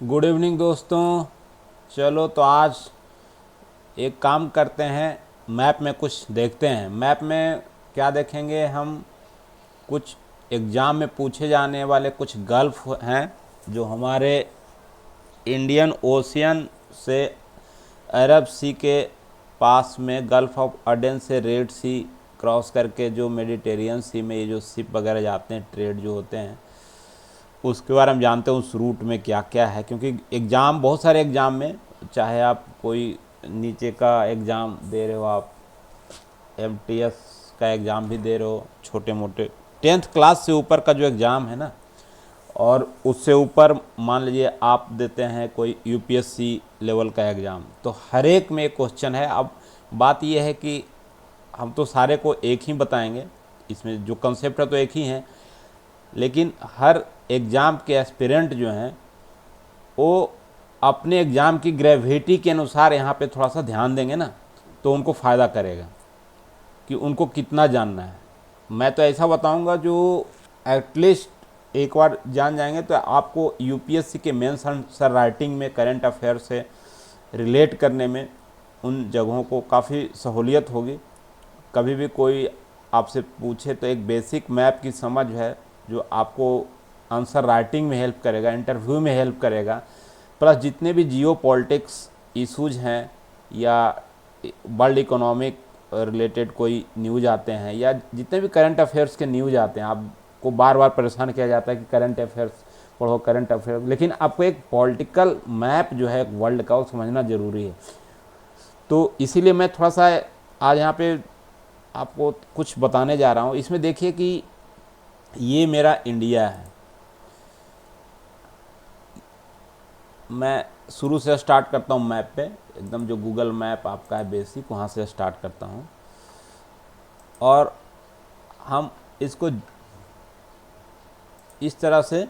Good evening दोस्तों। चलो तो आज एक काम करते हैं, मैप में कुछ देखते हैं। मैप में क्या देखेंगे हम? कुछ एग्ज़ाम में पूछे जाने वाले कुछ गल्फ हैं जो हमारे इंडियन ओशियन से अरब सी के पास में, गल्फ ऑफ अडेन से रेड सी क्रॉस करके जो मेडिटेरियन सी में ये जो शिप वगैरह जाते हैं, ट्रेड जो होते हैं, उसके बारे में जानते हैं उस रूट में क्या क्या है। क्योंकि एग्ज़ाम, बहुत सारे एग्ज़ाम में, चाहे आप कोई नीचे का एग्ज़ाम दे रहे हो, आप एमटीएस का एग्ज़ाम भी दे रहे हो, छोटे मोटे 10th क्लास से ऊपर का जो एग्ज़ाम है ना, और उससे ऊपर मान लीजिए आप देते हैं कोई यूपीएससी लेवल का एग्ज़ाम, तो हर एक में एक क्वेश्चन है। अब बात यह है कि हम तो सारे को एक ही बताएंगे, इसमें जो कंसेप्ट है तो एक ही है, लेकिन हर एग्ज़ाम के एस्पिरेंट जो हैं वो अपने एग्ज़ाम की ग्रेविटी के अनुसार यहाँ पे थोड़ा सा ध्यान देंगे ना, तो उनको फ़ायदा करेगा कि उनको कितना जानना है। मैं तो ऐसा बताऊंगा जो एटलीस्ट एक बार जान जाएंगे तो आपको यूपीएससी के मेंस आंसर राइटिंग में, करंट अफेयर से रिलेट करने में उन जगहों को काफ़ी सहूलियत होगी। कभी भी कोई आपसे पूछे तो एक बेसिक मैप की समझ है जो आपको आंसर राइटिंग में हेल्प करेगा, इंटरव्यू में हेल्प करेगा। प्लस जितने भी जियो पॉलिटिक्स इशूज़ हैं या वर्ल्ड इकोनॉमिक रिलेटेड कोई न्यूज़ आते हैं, या जितने भी करंट अफेयर्स के न्यूज़ आते हैं, आपको बार बार परेशान किया जाता है कि करंट अफेयर्स पढ़ो, करंट अफेयर्स, लेकिन आपको एक पॉलिटिकल मैप जो है वर्ल्ड का वो समझना ज़रूरी है। तो इसीलिए मैं थोड़ा सा आज यहाँ पे आपको कुछ बताने जा रहा हूँ। इसमें देखिए कि ये मेरा इंडिया है। मैं शुरू से स्टार्ट करता हूँ मैप पे, एकदम जो गूगल मैप आपका है बेसिक, वहाँ से स्टार्ट करता हूँ। और हम इसको इस तरह से,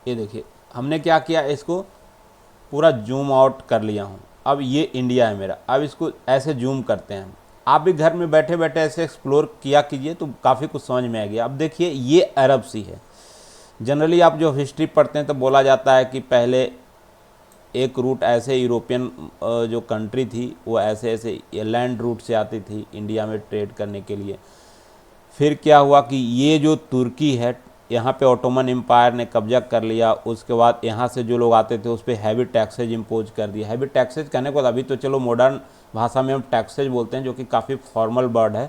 ये देखिए हमने क्या किया, इसको पूरा जूम आउट कर लिया हूँ। अब ये इंडिया है मेरा। अब इसको ऐसे जूम करते हैं। आप भी घर में बैठे बैठे ऐसे एक्सप्लोर किया कीजिए तो काफ़ी कुछ समझ में आ गया। अब देखिए ये अरब सी है। जनरली आप जो हिस्ट्री पढ़ते हैं तो बोला जाता है कि पहले एक रूट ऐसे यूरोपियन जो कंट्री थी वो ऐसे ऐसे लैंड रूट से आती थी इंडिया में ट्रेड करने के लिए। फिर क्या हुआ कि ये जो तुर्की है, यहाँ पे ऑटोमन एम्पायर ने कब्जा कर लिया। उसके बाद यहाँ से जो लोग आते थे उस पर हैवी टैक्सेज इम्पोज कर दिया। हैवी टैक्सेज कहने के बाद अभी तो चलो मॉडर्न भाषा में हम टैक्सेज बोलते हैं, जो कि काफ़ी फॉर्मल वर्ड है।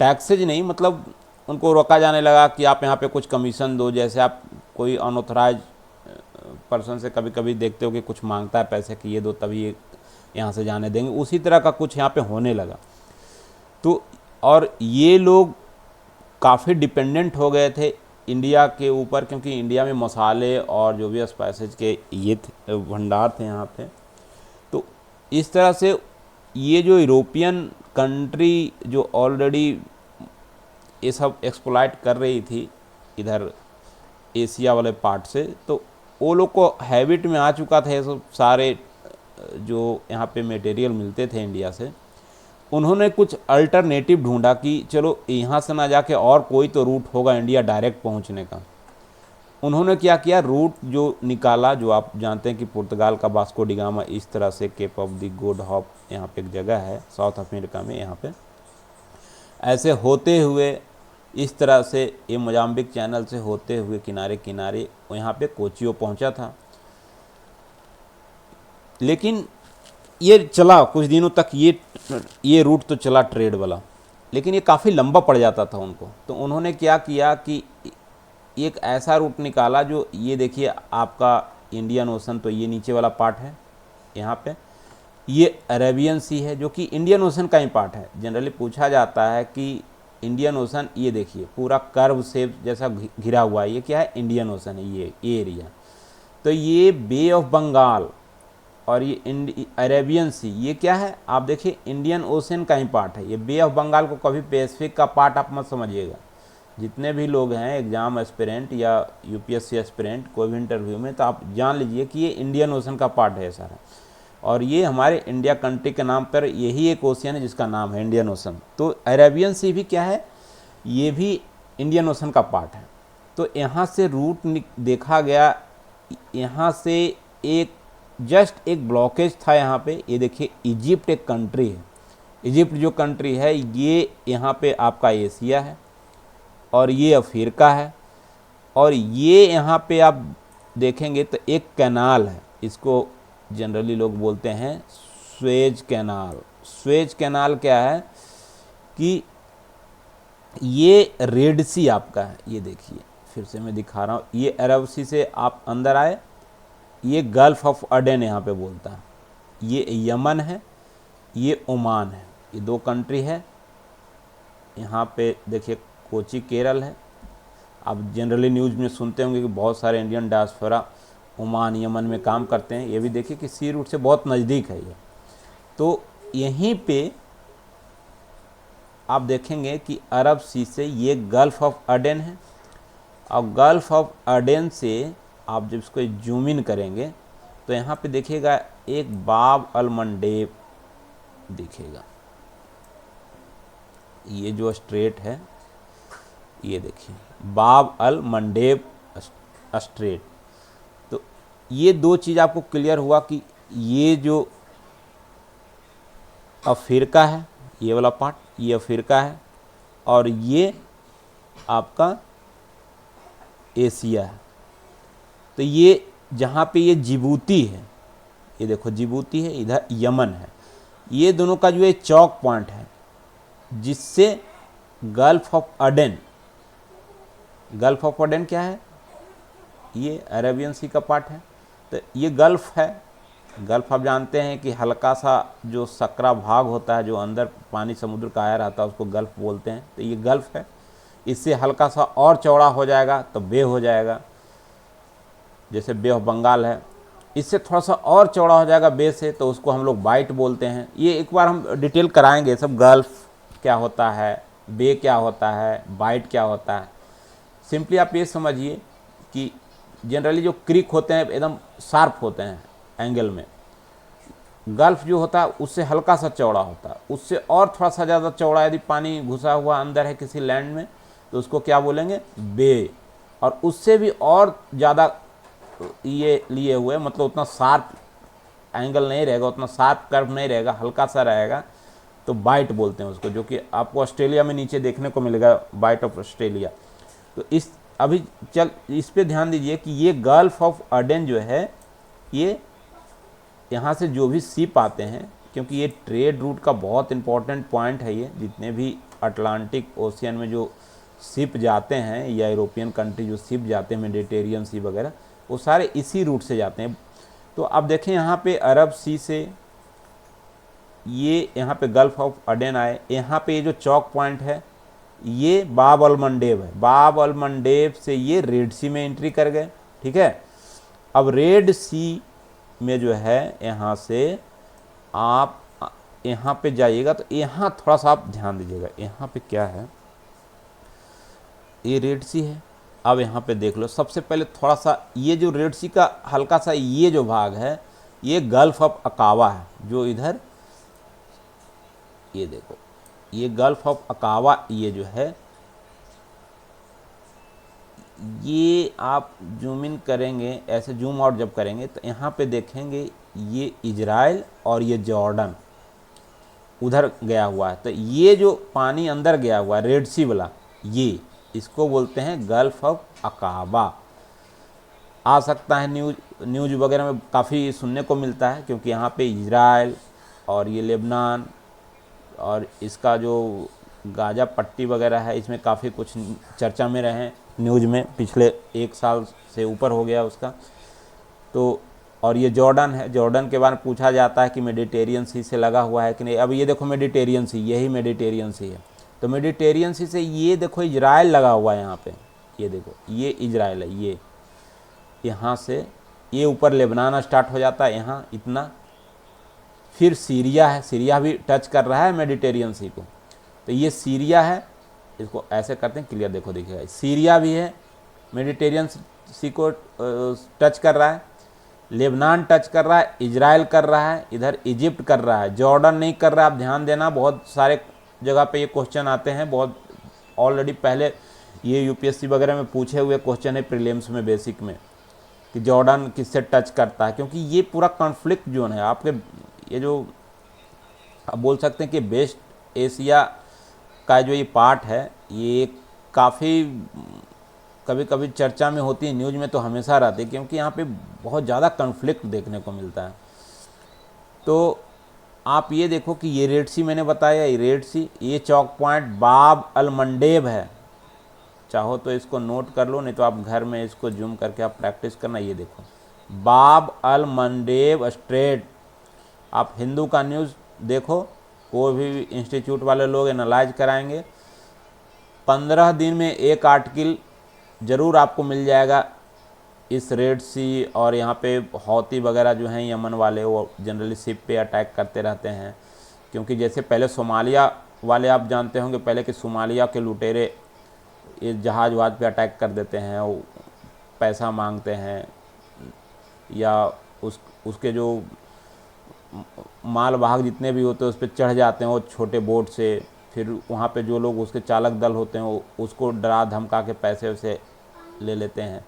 टैक्सेज नहीं, मतलब उनको रोका जाने लगा कि आप यहाँ पे कुछ कमीशन दो। जैसे आप कोई अनऑथराइज पर्सन से कभी कभी देखते हो कि कुछ मांगता है पैसे कि ये दो तभी ये यहाँ से जाने देंगे, उसी तरह का कुछ यहाँ पे होने लगा। तो और ये लोग काफ़ी डिपेंडेंट हो गए थे इंडिया के ऊपर, क्योंकि इंडिया में मसाले और जो भी स्पाइसेज के ये भंडार थे यहाँ पे। तो इस तरह से ये जो यूरोपियन कंट्री जो ऑलरेडी ये सब एक्सप्लॉइट कर रही थी इधर एशिया वाले पार्ट से, तो वो लोग को हैबिट में आ चुका था ये सब सारे जो यहाँ पे मटेरियल मिलते थे इंडिया से। उन्होंने कुछ अल्टरनेटिव ढूंढा कि चलो यहाँ से ना जाके और कोई तो रूट होगा इंडिया डायरेक्ट पहुँचने का। उन्होंने क्या किया, रूट जो निकाला, जो आप जानते हैं कि पुर्तगाल का वास्को डी गामा इस तरह से Cape of the Good Hope यहाँ पे एक जगह है साउथ अमेरिका में, यहाँ पे ऐसे होते हुए इस तरह से ये मोजाम्बिक चैनल से होते हुए किनारे किनारे यहाँ पे कोचियो पहुँचा था। लेकिन ये चला कुछ दिनों तक, ये रूट तो चला ट्रेड वाला, लेकिन ये काफ़ी लंबा पड़ जाता था उनको। तो उन्होंने क्या किया कि एक ऐसा रूट निकाला जो, ये देखिए आपका इंडियन ओशन, तो ये नीचे वाला पार्ट है यहाँ पे, ये अरेबियन सी है जो कि इंडियन ओशन का ही पार्ट है। जनरली पूछा जाता है कि इंडियन ओशन, ये देखिए पूरा कर्व शेप जैसा घिरा हुआ है, ये क्या है? इंडियन ओशन है ये एरिया। तो ये बे ऑफ बंगाल और ये अरेबियन सी, ये क्या है? आप देखिए इंडियन ओशन का ही पार्ट है। ये बे ऑफ बंगाल को कभी पैसिफिक का पार्ट आप मत समझिएगा। जितने भी लोग हैं एग्ज़ाम एस्पिरेंट या यूपीएससी एस्पिरेंट कोई भी इंटरव्यू में, तो आप जान लीजिए कि ये इंडियन ओशन का पार्ट है सारा। और ये हमारे इंडिया कंट्री के नाम पर यही एक ओशियन है जिसका नाम है इंडियन ओशन। तो अरेबियन सी भी क्या है? ये भी इंडियन ओशन का पार्ट है। तो यहाँ से रूट देखा गया यहाँ से एक जस्ट एक ब्लॉकेज था यहाँ पे। ये देखिए इजिप्ट एक कंट्री है, इजिप्ट जो कंट्री है ये यहाँ पे आपका एशिया है और ये अफ्रीका है। और ये यहाँ पे आप देखेंगे तो एक कैनाल है, इसको जनरली लोग बोलते हैं स्वेज कैनाल। स्वेज कैनाल क्या है कि ये रेड सी आपका है। ये देखिए फिर से मैं दिखा रहा हूँ, ये अरब सी से आप अंदर आए, ये गल्फ ऑफ अडेन यहाँ पे बोलता है। ये यमन है, ये ओमान है, ये दो कंट्री है। यहाँ पे देखिए कोची केरल है। आप जनरली न्यूज़ में सुनते होंगे कि बहुत सारे इंडियन डायस्पोरा ओमान यमन में काम करते हैं। ये भी देखिए कि सी रूट से बहुत नज़दीक है ये। तो यहीं पे आप देखेंगे कि अरब सी से ये गल्फ ऑफ अडेन है और गल्फ ऑफ अडेन से आप जब इसको जूम इन करेंगे तो यहाँ पे देखिएगा एक बाब अल मंडेब दिखेगा। ये जो स्ट्रेट है ये देखिए बाब अल मंडेब स्ट्रेट। तो ये दो चीज़ आपको क्लियर हुआ कि ये जो अफ्रीका है, ये वाला पार्ट ये अफ्रीका है और ये आपका एशिया है। तो ये जहाँ पे ये जिबूती है, ये देखो जिबूती है, इधर यमन है। ये दोनों का जो ये चौक पॉइंट है जिससे गल्फ ऑफ अडेन, गल्फ ऑफ अडेन क्या है, ये अरेबियन सी का पार्ट है। तो ये गल्फ है। गल्फ आप जानते हैं कि हल्का सा जो सकरा भाग होता है जो अंदर पानी समुद्र का आया रहता है उसको गल्फ बोलते हैं। तो ये गल्फ है। इससे हल्का सा और चौड़ा हो जाएगा तो बे हो जाएगा, जैसे बे ऑफ बंगाल है। इससे थोड़ा सा और चौड़ा हो जाएगा बे से तो उसको हम लोग बाइट बोलते हैं। ये एक बार हम डिटेल कराएंगे सब, गल्फ क्या होता है, बे क्या होता है, बाइट क्या होता है। सिंपली आप ये समझिए कि जनरली जो क्रीक होते हैं एकदम शार्प होते हैं एंगल में, गल्फ जो होता है उससे हल्का सा चौड़ा होता है, उससे और थोड़ा सा ज़्यादा चौड़ा यदि पानी घुसा हुआ अंदर है किसी लैंड में तो उसको क्या बोलेंगे, बे। और उससे भी और ज़्यादा ये लिए हुए मतलब उतना शार्प एंगल नहीं रहेगा, उतना शार्प कर्व नहीं रहेगा, हल्का सा रहेगा तो बाइट बोलते हैं उसको, जो कि आपको ऑस्ट्रेलिया में नीचे देखने को मिलेगा, बाइट ऑफ ऑस्ट्रेलिया। तो इस अभी चल इस पे ध्यान दीजिए कि ये गल्फ ऑफ अडेन जो है ये यहाँ से जो भी शिप आते हैं, क्योंकि ये ट्रेड रूट का बहुत इंपॉर्टेंट पॉइंट है, ये जितने भी अटलांटिक ओशियन में जो शिप जाते हैं या यूरोपियन कंट्री जो शिप जाते हैं मेडिटेरियन सी वगैरह, वो सारे इसी रूट से जाते हैं। तो अब देखें यहाँ पे अरब सी से ये यहाँ पे गल्फ ऑफ अडेन आए, यहाँ पे ये जो चौक पॉइंट है ये बाब अल मंडेब है। बाब अल मंडेब से ये रेड सी में एंट्री कर गए, ठीक है। अब रेड सी में जो है यहाँ से आप यहाँ पे जाइएगा तो यहाँ थोड़ा सा आप ध्यान दीजिएगा, यहाँ पे क्या है, ये रेड सी है। अब यहाँ पे देख लो, सबसे पहले थोड़ा सा ये जो रेड सी का हल्का सा ये जो भाग है ये गल्फ ऑफ अकावा है, जो इधर ये देखो ये गल्फ ऑफ अकावा ये जो है ये आप जूम इन करेंगे, ऐसे जूम आउट जब करेंगे तो यहाँ पे देखेंगे ये इजराइल और ये जॉर्डन उधर गया हुआ है। तो ये जो पानी अंदर गया हुआ है रेड सी वाला, ये इसको बोलते हैं गल्फ ऑफ अकाबा। आ सकता है न्यूज़ वगैरह में काफ़ी सुनने को मिलता है, क्योंकि यहाँ पे इजराइल और ये लेबनान और इसका जो गाजा पट्टी वगैरह है इसमें काफ़ी कुछ चर्चा में रहे न्यूज़ में, पिछले 1 साल से ऊपर हो गया उसका। तो और ये जॉर्डन है, जॉर्डन के बारे में पूछा जाता है कि मेडिटेरियन सी से लगा हुआ है कि नहीं। अब ये देखो मेडिटेरियन सी, यही मेडिटेरियन सी है। तो मेडिटेरियन सी से ये देखो इजराइल लगा हुआ है यहाँ पे, ये देखो ये इजराइल है, ये यहाँ से ये ऊपर लेबनान स्टार्ट हो जाता है यहाँ इतना, फिर सीरिया है, सीरिया भी टच कर रहा है मेडिटेरियन सी को। तो ये सीरिया है, इसको ऐसे करते हैं क्लियर, देखो देखिएगा सीरिया भी है मेडिटेरियन सी को टच कर रहा है, लेबनान टच कर रहा है, इजराइल कर रहा है, इधर इजिप्ट कर रहा है, जॉर्डन नहीं कर रहा है। आप ध्यान देना, बहुत सारे जगह पे ये क्वेश्चन आते हैं, बहुत ऑलरेडी पहले ये यूपीएससी वगैरह में पूछे हुए क्वेश्चन है प्रीलिम्स में, बेसिक में। कि जॉर्डन किससे टच करता है, क्योंकि ये पूरा कॉन्फ्लिक्ट जोन है आपके, ये जो आप बोल सकते हैं कि वेस्ट एशिया का जो ये पार्ट है, ये काफ़ी कभी कभी चर्चा में होती है, न्यूज़ में तो हमेशा रहती है, क्योंकि यहाँ पे बहुत ज़्यादा कॉन्फ्लिक्ट देखने को मिलता है। तो आप ये देखो कि ये रेड सी मैंने बताया, ये रेड सी, ये चौक पॉइंट बाब अल मंडेब है। चाहो तो इसको नोट कर लो, नहीं तो आप घर में इसको जूम करके आप प्रैक्टिस करना। ये देखो बाब अल मंडेब स्ट्रेट। आप हिंदू का न्यूज़ देखो, कोई भी इंस्टीट्यूट वाले लोग एनालाइज कराएंगे, 15 दिन में एक आर्टिकल ज़रूर आपको मिल जाएगा इस रेड सी। और यहाँ पे हौती वगैरह जो हैं यमन वाले, वो जनरली शिप पे अटैक करते रहते हैं, क्योंकि जैसे पहले सोमालिया वाले आप जानते होंगे पहले कि सोमालिया के लुटेरे ये जहाज़ वहाज पे अटैक कर देते हैं, वो पैसा मांगते हैं, या उसके जो माल वाहक जितने भी होते हैं उस पर चढ़ जाते हैं वो छोटे बोट से, फिर वहाँ पे जो लोग उसके चालक दल होते हैं वो उसको डरा धमका के पैसे उसे ले लेते हैं।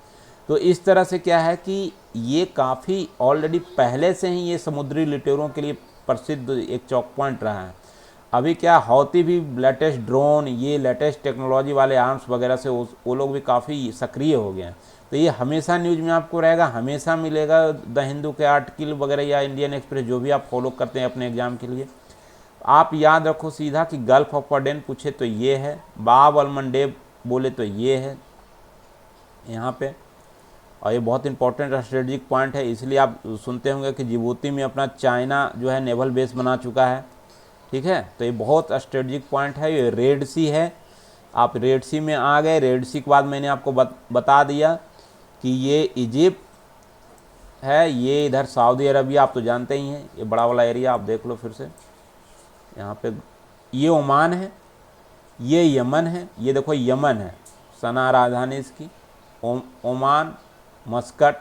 तो इस तरह से क्या है कि ये काफ़ी ऑलरेडी पहले से ही ये समुद्री लुटेरों के लिए प्रसिद्ध एक चौक पॉइंट रहा है। अभी क्या हौती भी लेटेस्ट ड्रोन, ये लेटेस्ट टेक्नोलॉजी वाले आर्म्स वगैरह से वो लोग भी काफ़ी सक्रिय हो गए हैं। तो ये हमेशा न्यूज़ में आपको रहेगा, हमेशा मिलेगा द हिंदू के आर्टिकल वगैरह या इंडियन एक्सप्रेस, जो भी आप फॉलो करते हैं अपने एग्जाम के लिए। आप याद रखो सीधा कि गल्फ ऑफ अडेन पूछे तो ये है, बाब अल मंडेब बोले तो ये है यहाँ पे। और ये बहुत इंपॉर्टेंट स्ट्रेटजिक पॉइंट है, इसलिए आप सुनते होंगे कि जिबूती में अपना चाइना जो है नेवल बेस बना चुका है। ठीक है, तो ये बहुत स्ट्रेटजिक पॉइंट है। ये रेड सी है, आप रेड सी में आ गए। रेड सी के बाद मैंने आपको बता दिया कि ये इजिप्ट है, ये इधर सऊदी अरबिया आप तो जानते ही हैं, ये बड़ा वाला एरिया आप देख लो फिर से यहाँ पे। ये ओमान है, ये यमन है, ये देखो यमन है, सना राजधानी इसकी, ओमान, मस्कट,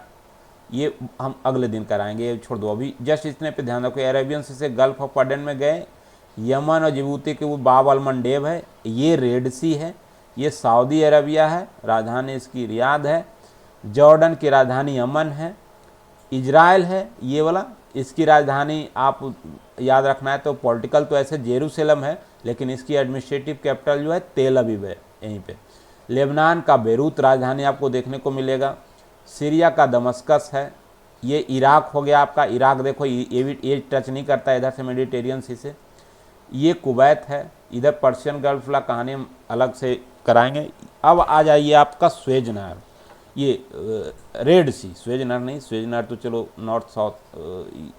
ये हम अगले दिन कराएंगे, ये छोड़ दो अभी, जस्ट इतने पे ध्यान रखो। अरेबियन सी से गल्फ ऑफ अडेन में गए, यमन और जिबूती के वो बाब अल मंडेब है, ये रेड सी है, ये सऊदी अरबिया है, राजधानी इसकी रियाद है, जॉर्डन की राजधानी अमन है, इजराइल है ये वाला, इसकी राजधानी आप याद रखना है तो पॉलिटिकल तो ऐसे जेरूसलम है, लेकिन इसकी एडमिनिस्ट्रेटिव कैपिटल जो है तेल अवीव है यहीं पे। लेबनान का बेरूत राजधानी आपको देखने को मिलेगा, सीरिया का दमस्कस है, ये इराक हो गया आपका, इराक देखो ये टच नहीं करता इधर से मेडिटेरियन सी से, ये कुवैत है, इधर पर्शियन गल्फ वाला कहानी हम अलग से कराएंगे। अब आ जाइए आपका स्वेज नहर, ये रेड सी, स्वेज नहर नहीं, स्वेज नहर तो चलो नॉर्थ साउथ,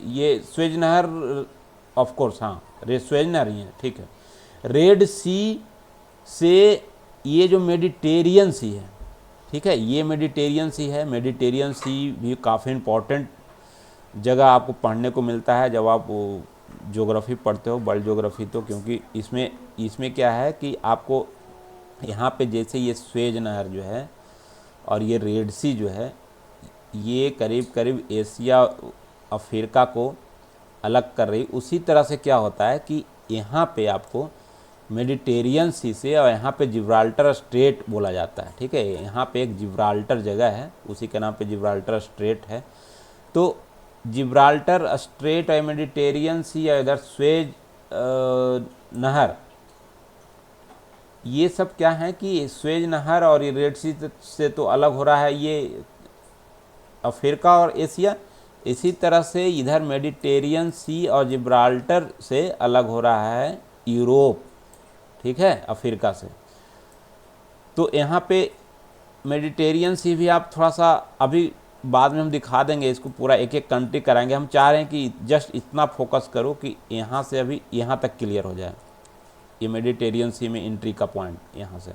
ये स्वेज नहर ऑफ कोर्स, हाँ स्वेज नहर ही है, ठीक है। रेड सी से ये जो मेडिटेरियन सी है, ठीक है, ये मेडिटेरियन सी है। मेडिटेरियन सी भी काफ़ी इम्पोर्टेंट जगह आपको पढ़ने को मिलता है जब आप ज्योग्राफी पढ़ते हो, वर्ल्ड ज्योग्राफी, तो क्योंकि इसमें क्या है कि आपको यहाँ पे जैसे ये स्वेज नहर जो है और ये रेड सी जो है, ये करीब करीब एशिया अफ्रीका को अलग कर रही, उसी तरह से क्या होता है कि यहाँ पे आपको मेडिटेरियन सी से, और यहाँ पे जिब्राल्टर स्ट्रेट बोला जाता है, ठीक है, यहाँ पे एक जिब्राल्टर जगह है, उसी के नाम पे जिब्राल्टर स्ट्रेट है। तो जिब्राल्टर स्ट्रेट और मेडिटेरियन सी या इधर स्वेज नहर, ये सब क्या है कि स्वेज नहर और ये रेड सी से तो अलग हो रहा है ये अफ्रीका और एशिया, इसी तरह से इधर मेडिटेरियन सी और जिब्राल्टर से अलग हो रहा है यूरोप, ठीक है, अफ्रीका से। तो यहाँ पे मेडिटेरियन सी भी आप थोड़ा सा अभी बाद में हम दिखा देंगे, इसको पूरा एक एक कंट्री कराएंगे। हम चाह रहे हैं कि जस्ट इतना फोकस करो कि यहाँ से अभी यहाँ तक क्लियर हो जाए, ये मेडिटेरियन सी में एंट्री का पॉइंट यहाँ से।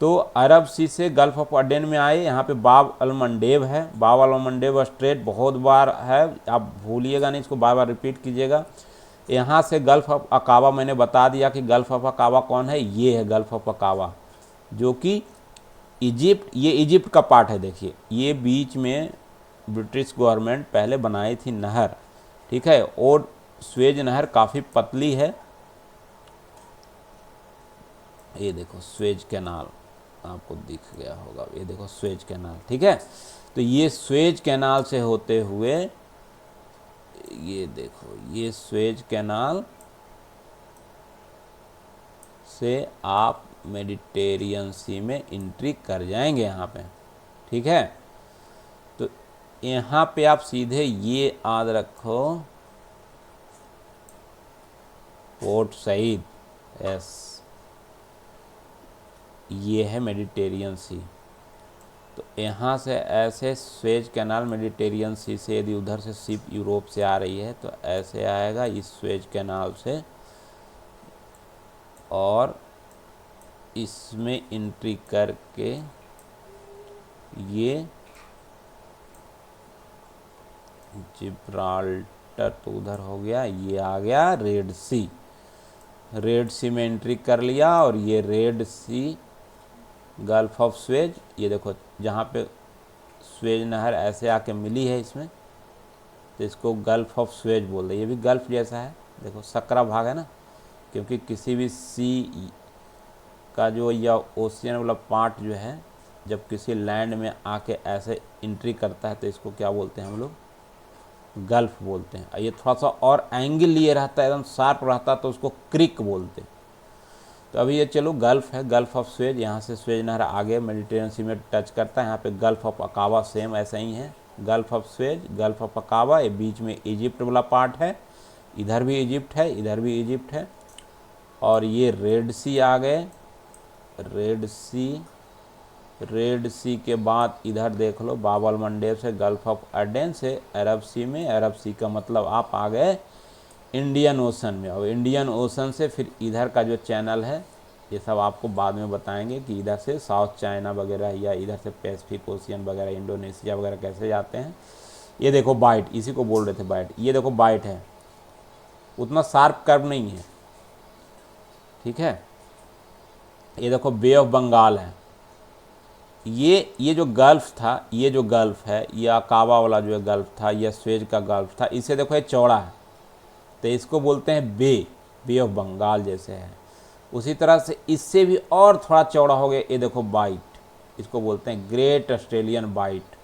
तो अरब सी से गल्फ ऑफ अडेन में आए, यहाँ पे बाब अल मंडेब है, बाब अल मंडेब स्ट्रेट बहुत बार है, आप भूलिएगा नहीं, इसको बार बार रिपीट कीजिएगा। यहाँ से गल्फ ऑफ अकाबा, मैंने बता दिया कि गल्फ ऑफ अकाबा कौन है, ये है गल्फ ऑफ अकाबा, जो कि इजिप्ट, ये इजिप्ट का पार्ट है। देखिए ये बीच में ब्रिटिश गवर्नमेंट पहले बनाई थी नहर, ठीक है, और स्वेज नहर काफ़ी पतली है, ये देखो स्वेज कैनाल आपको दिख गया होगा, ये देखो स्वेज कैनाल, ठीक है। तो ये स्वेज कैनाल से होते हुए, ये देखो, ये स्वेज कैनाल से आप मेडिटेरियन सी में एंट्री कर जाएंगे यहाँ पे, ठीक है। तो यहाँ पे आप सीधे ये याद रखो, पोर्ट सईद, यस, ये है मेडिटेरियन सी। तो यहाँ से ऐसे स्वेज कैनाल मेडिटेरियन सी से, यदि उधर से शिप यूरोप से आ रही है तो ऐसे आएगा इस स्वेज कैनाल से, और इसमें एंट्री करके ये जिब्राल्टर तो उधर हो गया, ये आ गया रेड सी। रेड सी में एंट्री कर लिया, और ये Red Sea, Gulf of Suez, ये देखो जहाँ पे स्वेज नहर ऐसे आके मिली है इसमें, तो इसको गल्फ ऑफ स्वेज बोल रहे। ये भी गल्फ जैसा है, देखो सकरा भाग है ना, क्योंकि किसी भी सी का जो, या ओशियन वाला पार्ट जो है, जब किसी लैंड में आके ऐसे एंट्री करता है तो इसको क्या बोलते हैं हम लोग, गल्फ बोलते हैं। ये थोड़ा सा और एंगल लिए रहता है, एकदम शार्प रहता है, तो उसको क्रिक बोलते हैं। तो अभी ये चलो गल्फ है, गल्फ ऑफ स्वेज, यहाँ से स्वेज नहर आगे मेडिटेरियन सी में टच करता है। यहाँ पे गल्फ ऑफ अकाबा सेम ऐसा ही है, gulf of Suez, gulf of Aqaba, ये बीच में इजिप्ट वाला पार्ट है, इधर भी इजिप्ट है, इधर भी इजिप्ट है। और ये रेड सी आ गए, रेड सी, रेड सी के बाद इधर देख लो बाब अल मंडेब से, गल्फ ऑफ एडेन से अरब सी में, अरब सी का मतलब आप आ गए इंडियन ओशन में। और इंडियन ओशन से फिर इधर का जो चैनल है, ये सब आपको बाद में बताएंगे कि इधर से साउथ चाइना वगैरह, या इधर से पैसिफिक ओशियन वगैरह, इंडोनेशिया वगैरह कैसे जाते हैं। ये देखो बाइट, इसी को बोल रहे थे बाइट, ये देखो बाइट है, उतना शार्प कर्व नहीं है, ठीक है। ये देखो बे ऑफ बंगाल है। ये जो गल्फ था, ये जो गल्फ है, ये अकाबा वाला जो गल्फ था, यह स्वेज का गल्फ था, इसे देखो ये चौड़ा है, तो इसको बोलते हैं बे ऑफ बंगाल जैसे है। उसी तरह से इससे भी और थोड़ा चौड़ा हो गया, ये देखो बाइट, इसको बोलते हैं ग्रेट ऑस्ट्रेलियन बाइट।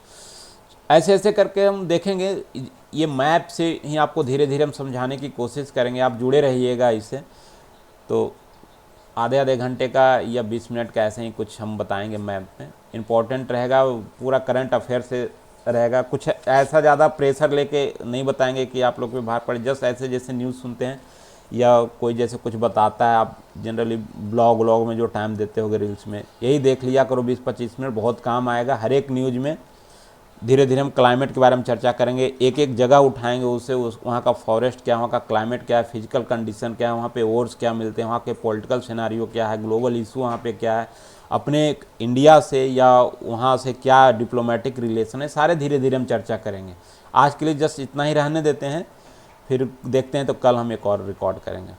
ऐसे ऐसे करके हम देखेंगे, ये मैप से ही आपको धीरे धीरे हम समझाने की कोशिश करेंगे, आप जुड़े रहिएगा इससे। तो आधे घंटे का या 20 मिनट का ऐसे ही कुछ हम बताएंगे मैप में, इम्पोर्टेंट रहेगा, पूरा करंट अफेयर से रहेगा, कुछ ऐसा ज़्यादा प्रेशर लेके नहीं बताएंगे कि आप लोग पे भार पड़े। जस्ट ऐसे जैसे न्यूज़ सुनते हैं या कोई जैसे कुछ बताता है, आप जनरली ब्लॉग में जो टाइम देते होगे रील्स में, यही देख लिया करो 20-25 मिनट, बहुत काम आएगा। हर एक न्यूज़ में धीरे धीरे हम क्लाइमेट के बारे में चर्चा करेंगे, एक एक जगह उठाएंगे, उससे वहाँ का फॉरेस्ट क्या, वहाँ का क्लाइमेट क्या है, फिजिकल कंडीशन क्या है, वहाँ पे ओर्स क्या मिलते हैं, वहाँ के पॉलिटिकल सिनारियो क्या है, ग्लोबल इशू वहाँ पे क्या है, अपने इंडिया से या वहाँ से क्या डिप्लोमेटिक रिलेशन है, सारे धीरे धीरे हम चर्चा करेंगे। आज के लिए जस्ट इतना ही रहने देते हैं, फिर देखते हैं तो कल हम एक और रिकॉर्ड करेंगे।